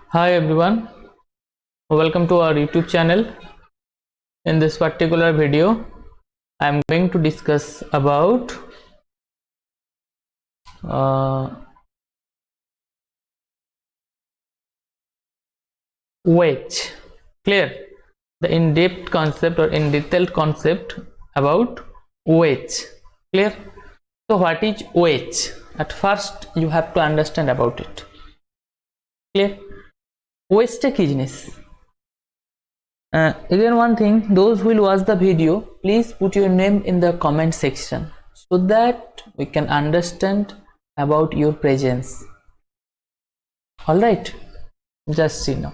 Hi everyone, welcome to our YouTube channel. In this particular video, I am going to discuss about wage. Clear? The in-depth concept or in detailed concept about wage. Clear? So what is wage? At first you have to understand about it. Clear? Wage টা কি জিনিস? Again one thing, those who will watch the video, please put your name in the comment section so that we can understand about your presence. All right, just see now.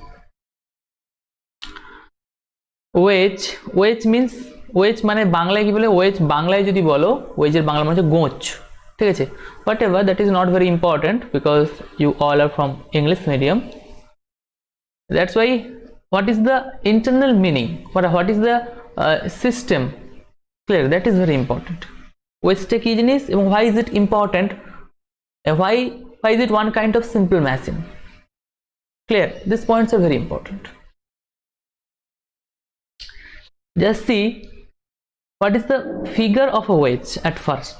Wage means wage মানে বাংলায় কি বলে wage বাংলায় যদি বলো wage এর বাংলা মানে হচ্ছে গোঁচ, ঠিক আছে? Whatever, that is not very important because you all are from English medium. That's why what is the internal meaning, what is the system, clear, that is very important. Wage টা কি জিনিস এবং why is it important, why is it one kind of simple machine? Clear, these points are very important. Just see what is the figure of a wage at first.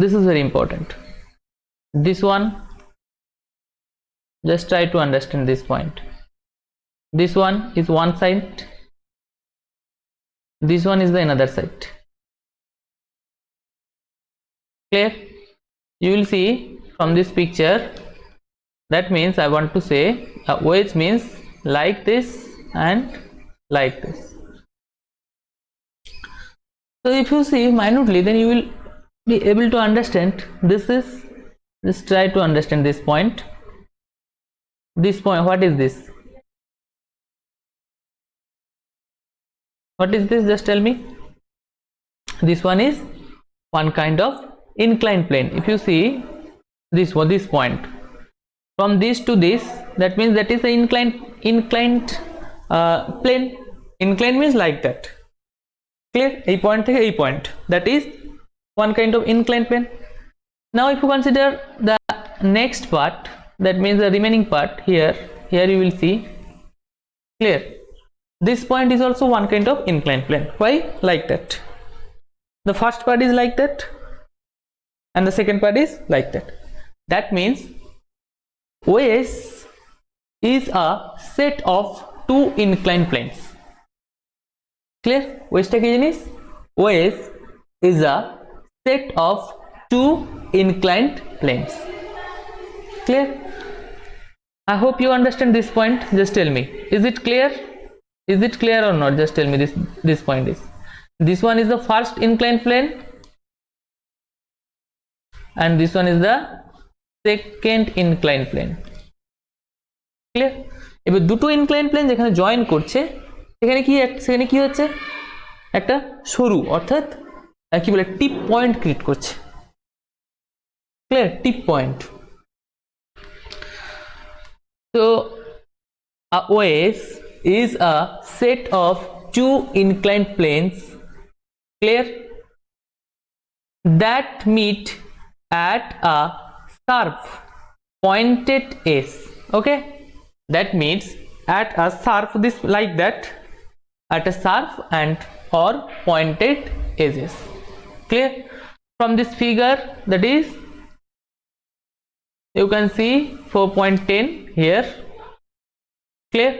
This is very important. This one, just try to understand this point. This one is one side, this one is the another side. Clear? You will see from this picture, that means I want to say wage means like this and like this. So if you see minutely, then you will be able to understand. This is, just try to understand this point. This point, what is this? What is this? Just tell me. This one is one kind of inclined plane. If you see this one, this point from this to this, that means that is the inclined plane. Inclined means like that. Clear? A point থেকে a point, that is one kind of inclined plane. Now if you consider the next part, that means the remaining part, here you will see. Clear? This point is also one kind of inclined plane. Why? Like that. The first part is like that and the second part is like that. That means wage is a set of two inclined planes. Clear? Wage টা কি জিনিস? Wage is a set of two inclined planes. Clear? I hope you understand this point. Just tell me, is it clear? Is it clear or not? Just tell me this point is. This one is the first inclined plane and this one is the second inclined plane. Clear? এবার দুটো inclined plane যেখানে join করছে, সেখানে কি হচ্ছে, একটা সরু অর্থাৎ কি বলে টিপ পয়েন্ট ক্রিয়েট করছে। Clear? Tip point. So a wage is a set of two inclined planes, clear, that meet at a sharp pointed edge. Okay, that means at a sharp, this like that, at a sharp and or pointed edges. Clear? From this figure, that is, you can see 4.10 here. Clear?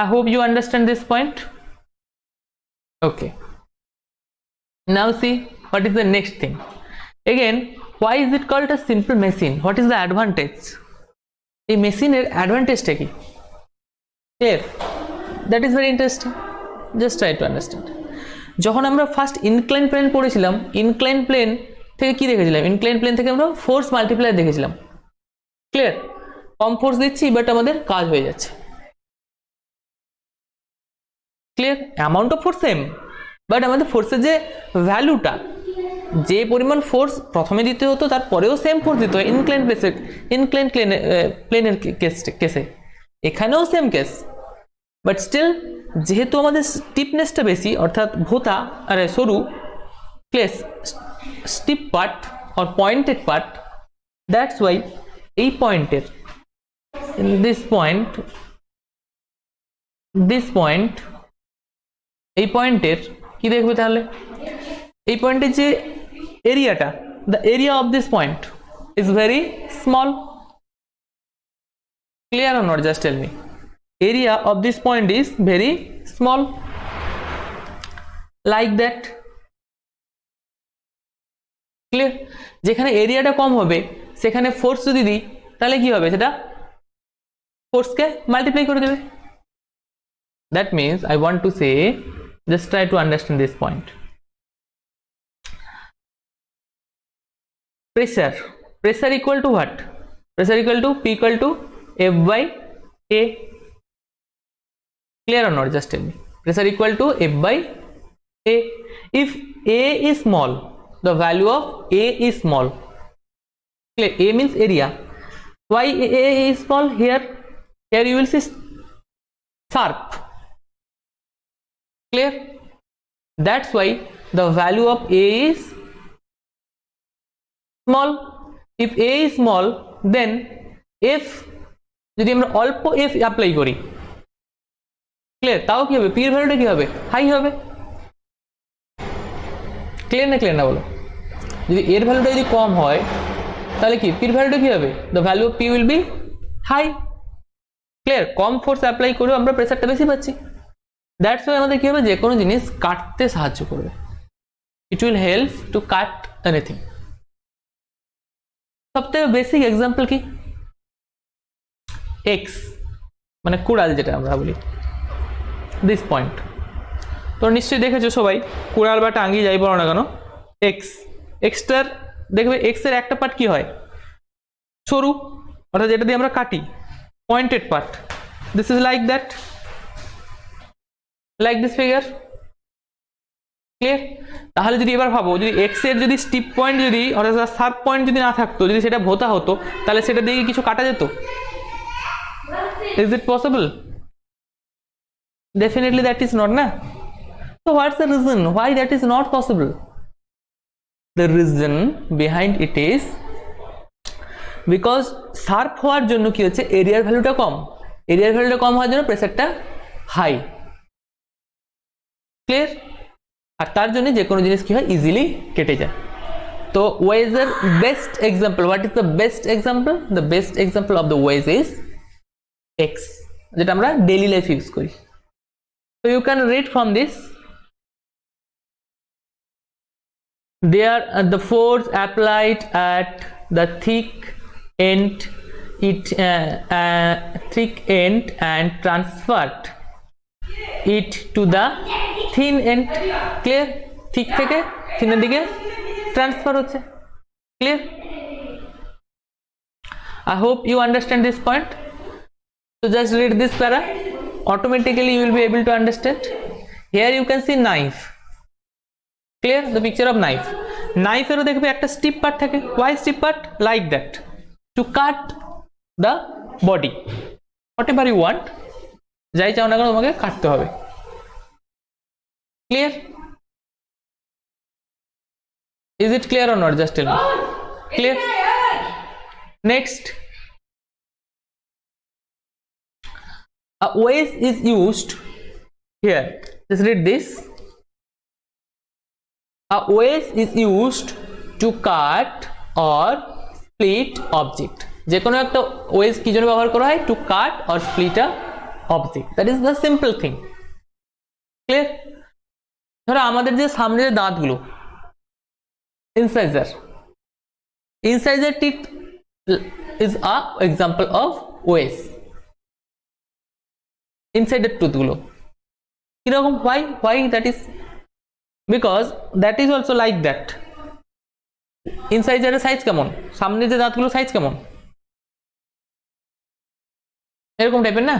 I hope you understand this point. Okay, now see what is the next thing. Again, why is it called a simple machine? What is the advantage? A machine er advantage ta ki? Clear? That is very interesting. Just try to understand. যখন আমরা first incline plane পড়েছিলাম, incline plane থেকে কি দেখেছিলাম? Incline plane থেকে আমরা force multiplier দেখেছিলাম। Clear? কম force দিচ্ছি বাট আমাদের কাজ হয়ে যাচ্ছে। Clear? Amount of force same, but আমাদের ফোর্সের যে ভ্যালুটা, যে পরিমাণ ফোর্স প্রথমে দিতে হতো তারপরেও সেম ফোর্স দিতে হয় ইনক্লাইন প্লেনের কেসে, এখানেও সেম কেস, বাট স্টিল যেহেতু আমাদের স্টিপনেসটা বেশি অর্থাৎ ভোতা আরে সরু, clear, steep part or pointed part, that's why এই পয়েন্টের, in this point this point, এই পয়েন্টের কি দেখবে তাহলে, এই পয়েন্টের যে এরিয়াটা, the area of this point is very small. Clear or not, just tell me. Area of this point is very small, like that. Clear? যেখানে এরিয়াটা কম হবে সেখানে ফোর্স যদি দিই তাহলে কি হবে, সেটা ফোর্সকে মাল্টিপ্লাই করে দেবে। That means I want to say, just try to understand this point. Pressure equal to what? Pressure equal to P equal to F by A. Clear or not, just tell me. Pressure equal to F by A. If A is small, the value of A is small. Clear? A means area. Why A is small? Here you will see sharp. Clear? That's why the value of A is small. If A is small, then F যদি আমরা অল্প F apply করি, clear, তাও কি হবে, P এর ভ্যালুটা কি হবে, হাই হবে। ক্লিয়ার না বলো? যদি এর ভ্যালুটা যদি কম হয় তাহলে কি P এর ভ্যালুটা কি হবে, the value of P will be high. Clear? Com force apply করেও আমরা প্রেসারটা বেশি পাচ্ছি। দ্যাটস ওয়াই আমাদের কি হবে, যে কোনো জিনিস কাটতে সাহায্য করবে। It will help to cut anything. সবথেকে বেসিক এক্সাম্পল কি, এক্স মানে কুড়াল যেটা আমরা বলি, দিস পয়েন্ট। তো নিশ্চয়ই দেখেছো সবাই, কুড়াল বা টাঙ্গি যাই বলো না কেন, এক্সটার দেখবে এক্স এর একটা পার্ট কি হয়, সরু, অর্থাৎ যেটা দিয়ে আমরা কাটি, pointed part. This is like that, like this figure. Clear? তাহলে যদি এবার ভাবো, যদি এক্স এর যদি স্টিপ পয়েন্ট যদি অর্থাৎ শার্প পয়েন্ট যদি না থাকতো, যদি সেটা ভোতা হতো, তাহলে সেটা দিয়ে কিছু কাটা যেত? Is it possible? Definitely that is not, না? So what's the reason why that is not possible? The reason behind it is because sharp হওয়ার জন্য কি হচ্ছে, এরিয়ার ভ্যালুটা কম, এরিয়ার ভ্যালুটা কম হওয়ার জন্য প্রেসারটা হাই। ক্লিয়ার? আর তার জন্য যে কোনো জিনিস কি হয়, ইজিলি কেটে যায়। তো ওয়েজের best example, what is the best example? The best example of the wedge is axe, যেটা আমরা ডেইলি লাইফ ইউজ করি। So you can read from this, there the force applied at the thick end and transferred it to the thin end. Clear? thick থেকে thin এর দিকে transfer হচ্ছে। Clear? I hope you understand this point. So just read this para, automatically you will be able to understand. Here you can see knife. Clear? The picture of knife. Knife এরও দেখবে একটা steep part থাকে। Why steep part? Like that, to cut the body, whatever you want, যাই চাও না কেন তোমাকে কাটতে হবে। Clear? Is it clear or not? Just tell me. Clear? Next, a wedge is used here. Just read this. A wedge is used to cut or split object. যে কোনো একটা ওয়েজ কি জন্য ব্যবহার করা হয়? To cut or split a object. That is the simple thing. Clear? ধরো আমাদের যে সামনে যে দাঁতগুলো, incisor teeth is a example of wedge. Insider টুথগুলো কিরকম? Why that is because that is also like that. ইনসাইজারের সাইজ কেমন? সামনে যে দাঁতগুলো সাইজ কেমন? এরকম টাইপের না?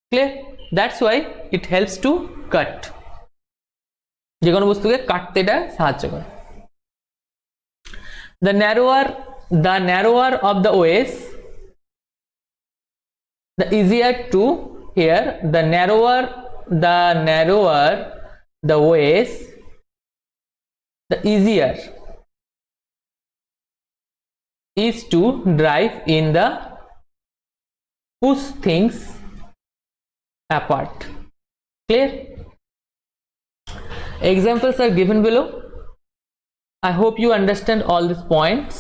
Clear? That's why it helps to cut. যে কোনো বস্তুকে কাটতে এটা সাহায্য করে। The narrower of the ways, the easier to here. The narrower the ways, the easier is to drive in the push things apart. Clear? Examples are given below. I hope you understand all these points.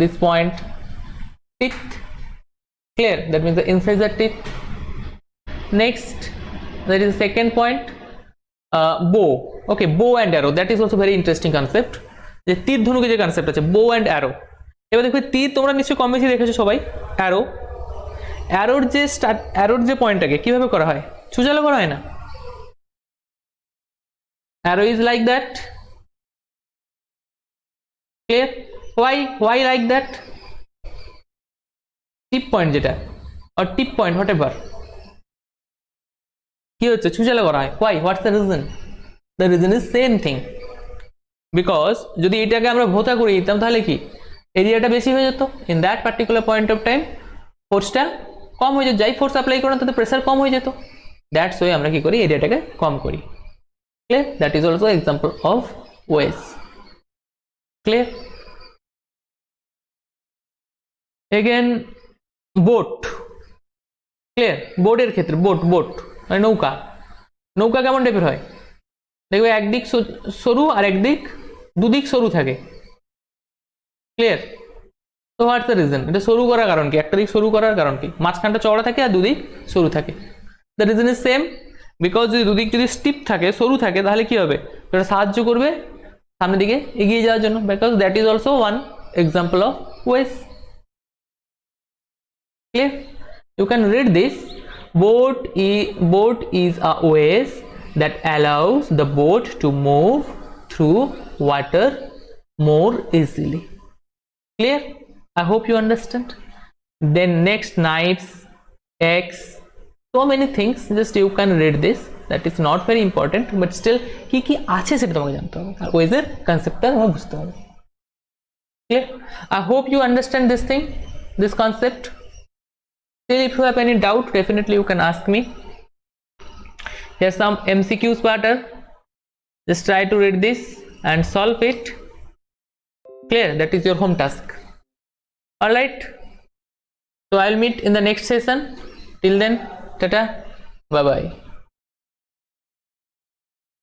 This point, teeth. Clear? That means the incisor teeth. Next, there is a second point, bow. Okay, bow and arrow. That is also very interesting concept. যে তীর ধনুকে যে concept আছে, bow and arrow. এবার দেখবে তীর তোমরা নিশ্চয়ই কম বেশি দেখেছো সবাই। অ্যারোর যে পয়েন্টটাকে কিভাবে করা হয়, ছুঁচালো করা হয় না। arrow is like that. Clear? Why like that? Tip point যেটা, or tip point, whatever, কি হচ্ছে, ছুঁচালো করা হয়। Why? What's the reason? The reason is same thing. Because যদি এটাকে আমরা ভোতা করে দিতাম তাহলে কি এরিয়াটা বেশি হয়ে যেত। In that particular point of time ফোর্সটা কম হয়ে যেত, যাই ফোর্স অ্যাপ্লাই করো তাতে প্রেসার কম হয়ে যেত। দ্যাটস ওয়ে আমরা কি করি, এরিয়াটাকে কম করি। Clear? That is also example of ways. Clear? Again boat. Clear? বোটের ক্ষেত্রে বোট মানে নৌকা কেমন টাইপের হয়, দেখবে একদিক সরু আর একদিক দুদিক সরু থাকে। ক্লিয়ার? তো হোয়াটস দ্য রিজন, এটা সরু করার কারণ কি, একটা দিক সরু করার কারণ কি, মাঝখানটা চওড়া থাকে আর দুদিক সরু থাকে। The reason is same, because যদি দুদিক যদি স্টিপ থাকে, সরু থাকে, তাহলে কি হবে, এটা সাহায্য করবে সামনের দিকে এগিয়ে যাওয়ার জন্য, because that is also one example of ways. Clear? You can read this. Boat is a ways that allows the boat to move through water more easily. Clear? I hope you understand. Then next, knives, eggs, so many things, just you can read this. That is not very important, but still কি আছে সেটা তোমাকে জানতে হবে, আর ওয়েজের কনসেপ্টটা তোমাকে বুঝতে হবে। Clear? I hope you understand this thing, this concept. Still, if you have any doubt, definitely you can ask me. Here's some MCQs pattern. Just try to read this and solve it. Clear? That is your home task. All right. So I'll meet in the next session. Till then, tata, bye bye.